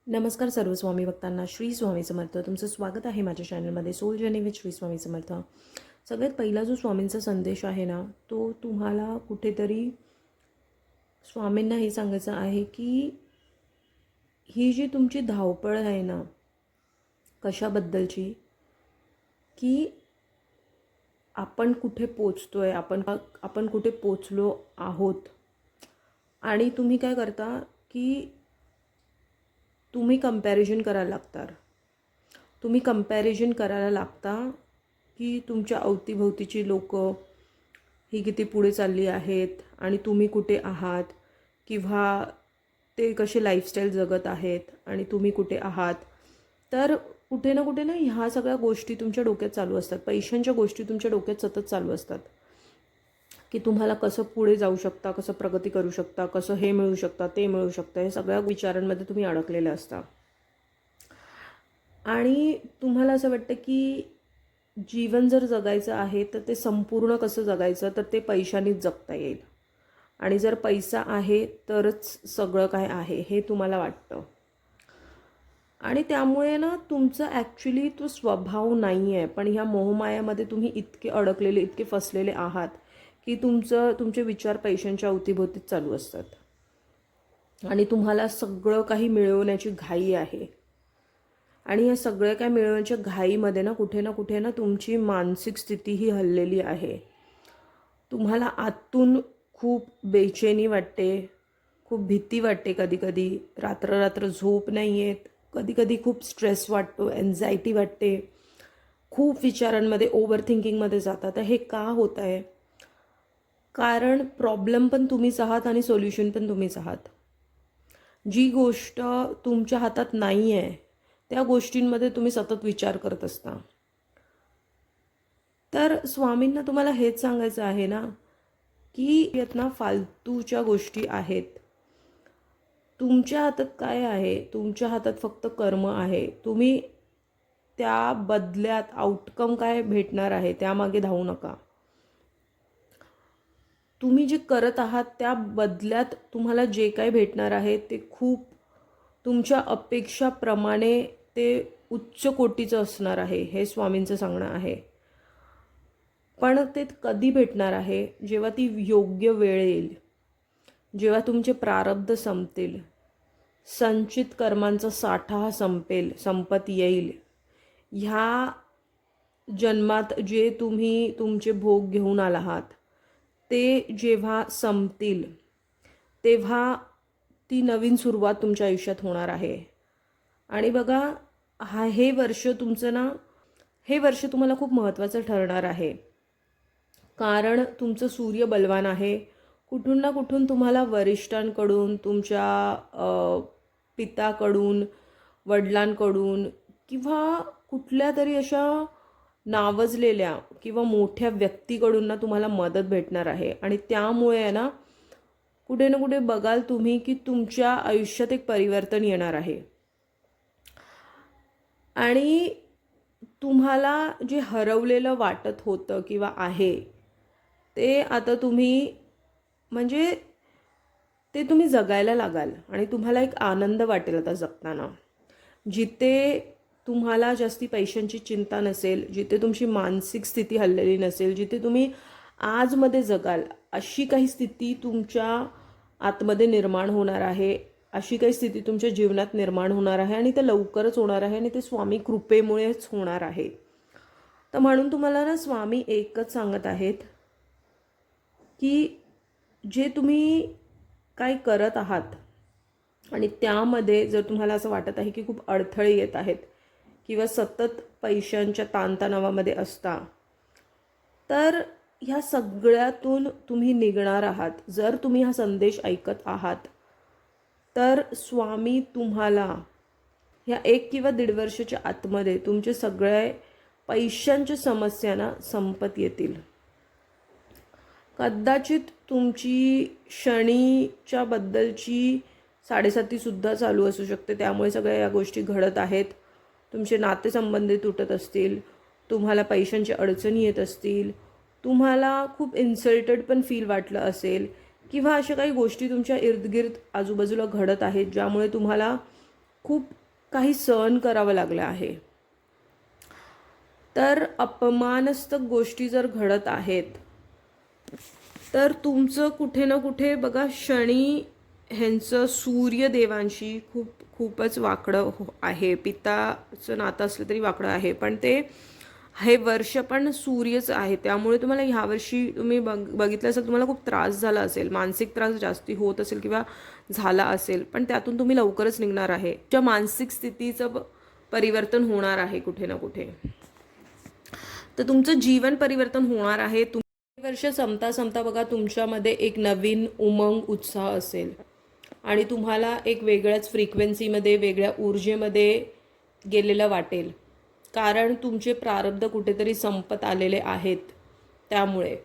नमस्कार सर्व स्वामी भक्तांना. श्री स्वामी समर्थ. तुमचं स्वागत आहे माझ्या चॅनलमध्ये soul journey with Shri Swami Samarth. सगळ्यात पहिला जो स्वामींचा संदेश आहे ना, तो तुम्हाला कुठेतरी स्वामींना हे सांगायचं आहे की ही जी तुमची धावपळ आहे ना, कशाबद्दलची, की आपण कुठे पोचतोय, आपण कुठे पोचलो आहोत. आणि तुम्ही काय करता की तुम्ही कंपॅरिझन करायला लागता. की तुमच्या अवतीभोवतीची लोक ही किती पुढे चालली आहेत आणि तुम्ही कुठे आहात, किंवा ते कसे लाईफस्टाईल जगत आहेत आणि तुम्ही कुठे आहात. तर कुठे ना ह्या सगळ्या गोष्टी तुमच्या डोक्यात चालू असतात. पैशांच्या गोष्टी तुमच्या डोक्यात सतत चालू असतात की तुम्हाला कसं पुढे जाऊ शकता, कसं प्रगती करू शकता, कसं हे मिळू शकता, ते मिळू शकतं. हे सगळ्या विचारांमध्ये तुम्ही अडकलेले असता. आणि तुम्हाला असं वाटतं की जीवन जर जगायचं आहे तर ते संपूर्ण कसं जगायचं, तर ते पैशानीच जगता येईल. आणि जर पैसा आहे तरच सगळं काय आहे हे तुम्हाला वाटतं. आणि त्यामुळे ना तुमचा ॲक्च्युली तो स्वभाव नाही आहे, पण ह्या मोहमायामध्ये तुम्ही इतके अडकलेले, इतके फसलेले आहात की तुमचे विचार पैशांच्या अवतीभोवतीच चालू असतात. आणि तुम्हाला सगळं काही मिळवण्याची घाई आहे. आणि या सगळ्या काय मिळवण्याच्या घाईमध्ये ना कुठे ना तुमची मानसिक स्थिती ही हललेली आहे. तुम्हाला आतून खूप बेचैनी वाटते, खूप भीती वाटते. कधी रात्र झोप नाही येत. कधी खूप स्ट्रेस वाटतो, एन्झायटी वाटते. खूप विचारांमध्ये, ओव्हर थिंकिंगमध्ये जातात. तर हे का होत आहे? कारण प्रॉब्लेम पण तुम्हीच आहात आणि सोल्युशन पण तुम्हीच आहात. जी गोष्ट तुमच्या हातात नाही आहे त्या गोष्टींमध्ये तुम्ही सतत विचार करत असता. तर स्वामींना तुम्हाला हेच सांगायचं आहे ना, की यात ना फालतूच्या गोष्टी आहेत. तुमच्या हातात काय आहे? तुमच्या हातात फक्त कर्म आहे. तुम्ही त्या बदल्यात आउटकम काय भेटणार आहे त्यामागे धावू नका. तुम्ही जे करत आहात त्या बदल्यात तुम्हाला जे काही भेटणार आहे ते खूप तुमच्या अपेक्षाप्रमाणे ते उच्च कोटीचं असणार आहे, हे स्वामींचं सांगणं आहे. पण ते कधी भेटणार आहे? जेव्हा ती योग्य वेळ येईल, जेव्हा तुमचे प्रारब्ध संपतील, संचित कर्मांचा साठा हा संपत येईल. ह्या जन्मात जे तुम्ही तुमचे भोग घेऊन आला आहात ते जेव्हा संपतील तेव्हा ती नवीन सुरुवात तुमच्या आयुष्यात होणार आहे. आणि बघा, हे वर्ष तुमचं ना, हे वर्ष तुम्हाला खूप महत्त्वाचं ठरणार आहे. कारण तुमचं सूर्य बलवान आहे. कुठून ना कुठून तुम्हाला वरिष्ठांकडून, तुमच्या पिताकडून, वडिलांकडून, किंवा कुठल्या तरी अशा नावजलेल्या किंवा मोठ्या व्यक्तीकडून ना तुम्हाला मदत भेटणार आहे. आणि त्यामुळे आहे ना कुठे ना कुठे बघाल तुम्ही की तुमच्या आयुष्यात एक परिवर्तन येणार आहे. आणि तुम्हाला जे हरवलेलं वाटत होतं किंवा आहे ते आता तुम्ही, म्हणजे ते तुम्ही जगायला लागाल. आणि तुम्हाला एक आनंद वाटेल आता जगताना. जिथे तुम्हाला जास्ती पैशांची चिंता नसेल, जिथे तुमची मानसिक स्थिती हललेली नसेल, जिथे तुम्ही आजमध्ये जगाल, अशी काही स्थिती तुमच्या आतमध्ये निर्माण होणार आहे. अशी काही स्थिती तुमच्या जीवनात निर्माण होणार आहे आणि ते लवकरच होणार आहे. आणि ते स्वामी कृपेमुळेच होणार आहे. तर म्हणून तुम्हाला ना स्वामी एकच सांगत आहेत की जे तुम्ही काय करत आहात आणि त्यामध्ये जर तुम्हाला असं वाटत आहे की खूप अडथळे येत आहेत किंवा सतत पैशांच्या ताणतणावामध्ये असता, तर ह्या सगळ्यातून तुम्ही निघणार आहात. जर तुम्ही हा संदेश ऐकत आहात तर स्वामी तुम्हाला ह्या 1 किंवा 1.5 वर्षाच्या आतमध्ये तुमचे सगळे पैशांच्या समस्यांना संपत येतील. कदाचित तुमची शनीच्या बद्दलची 7.5 सुद्धा चालू असू शकते. त्यामुळे सगळ्या या गोष्टी घडत आहेत. तुमचे नातेसंबंध तुटत असतील, तुम्हाला पैशांची अडचणी येत असतील, तुम्हाला खूप इन्सल्टेड पण फील वाटलं असेल, किंवा अशा काही गोष्टी तुमच्या इर्दगिर्द आजूबाजूला घडत आहेत ज्यामुळे तुम्हाला खूप काही सहन करावं लागलं आहे. तर अपमानस्तक गोष्टी जर घडत आहेत तर तुमचं कुठे ना कुठे बघा शनी ह्यांचं सूर्यदेवांशी खूपच वाकडं आहे. पिताचं नातं असलं तरी वाकडं आहे, पण ते हे वर्ष पण सूर्यच आहे. त्यामुळे तुम्हाला ह्या वर्षी तुम्ही बघितलं असेल, तुम्हाला खूप त्रास झाला असेल, मानसिक त्रास जास्ती होत असेल किंवा झाला असेल, पण त्यातून तुम्ही लवकरच निघणार आहे. तुमच्या मानसिक स्थितीचं परिवर्तन होणार आहे कुठे ना कुठे. तर तुमचं जीवन परिवर्तन होणार आहे. वर्ष संपता बघा तुमच्यामध्ये एक नवीन उमंग उत्साह असेल आणि तुम्हाला एक वेगळ्याच फ्रिक्वेन्सीमध्ये, वेगळ्या ऊर्जेमध्ये गेलेलं वाटेल, कारण तुमचे प्रारब्ध कुठेतरी संपत आलेले आहेत. त्यामुळे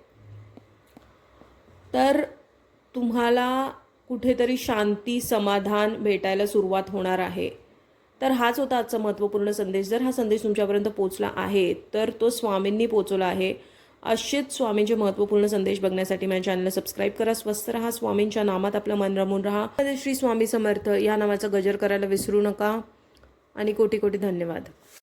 तर तुम्हाला कुठेतरी शांती, समाधान भेटायला सुरुवात होणार आहे. तर हाच होता आजचा महत्त्वपूर्ण संदेश. जर हा संदेश तुमच्यापर्यंत पोचला आहे तर तो स्वामींनी पोचवला आहे. असेच स्वामींचे महत्त्वपूर्ण संदेश बघण्यासाठी माझ्या चॅनलला सबस्क्राईब करा. स्वस्थ रहा, स्वामींच्या नामात आपलं मन रमून राहा. श्री स्वामी समर्थ या नावाचा गजर करायला विसरू नका आणि कोटी कोटी धन्यवाद.